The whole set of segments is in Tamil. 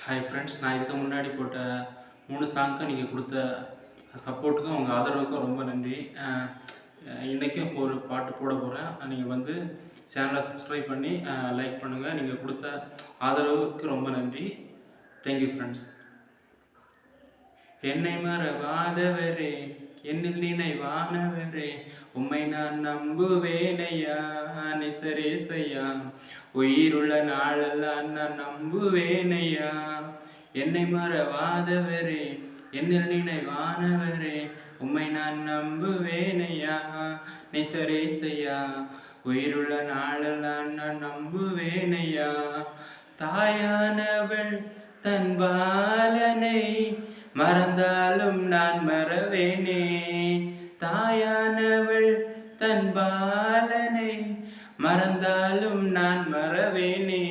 ஹாய் ஃப்ரெண்ட்ஸ், நான் இதுக்கு முன்னாடி போட்ட 3 சாங்க்கும் நீங்கள் கொடுத்த சப்போர்ட்டுக்கும் உங்கள் ஆதரவுக்கும் ரொம்ப நன்றி. இன்றைக்கும் இப்போ ஒரு பாட்டு போட போகிறேன். நீங்கள் வந்து சேனலை சப்ஸ்கிரைப் பண்ணி லைக் பண்ணுங்கள். நீங்கள் கொடுத்த ஆதரவுக்கு ரொம்ப நன்றி. Thank you friends. என்னை மறவாதவரே, என்னில் நினைவானவரே, உம்மை நான் நம்புவேனையா நிசரேசையா, உயிருள்ள நாளெல்லாம் நான் நம்புவேனையா. என்னை மறவாதவரே, என்னில் நினைவானவரே, உம்மை நான் நம்புவேனையா நிசரேசையா, உயிருள்ள நாளெல்லாம் நான் நம்புவேனையா. தாயானவள் தன் பாலனை மறந்தாலும் நான் மறவேனே, தாயானவள் தன் பாலனை மறந்தாலும் நான் மறவேனே.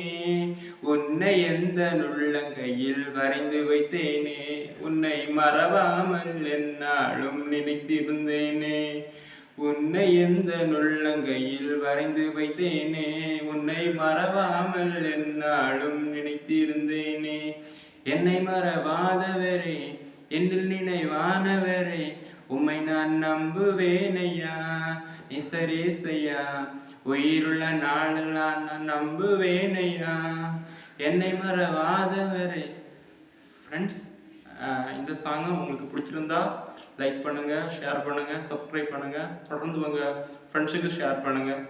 உன்னை எந்த உள்ளங்கையில் வரைந்து வைத்தேனே, உன்னை மறவாமல் என்னாலும் நினைத்திருந்தேனே. உன்னை எந்த உள்ளங்கையில் வரைந்து வைத்தேனே, உன்னை மறவாமல் என்னாலும் நினைத்திருந்தேனே. என்னை மறவாதவரே, என்னில் நினைவானவரே, உம்மை நான் நம்புவேனையா நிசரேசையா, உயிருள்ள நாளெல்லாம் நான் நம்புவேனையா. என்னை மறவாதவரே. ஃப்ரெண்ட்ஸ், இந்த சாங்கை உங்களுக்கு பிடிச்சிருந்தா லைக் பண்ணுங்கள், ஷேர் பண்ணுங்கள், சப்ஸ்கிரைப் பண்ணுங்கள். தொடர்ந்து உங்கள் ஃப்ரெண்ட்ஸுக்கு ஷேர் பண்ணுங்கள்.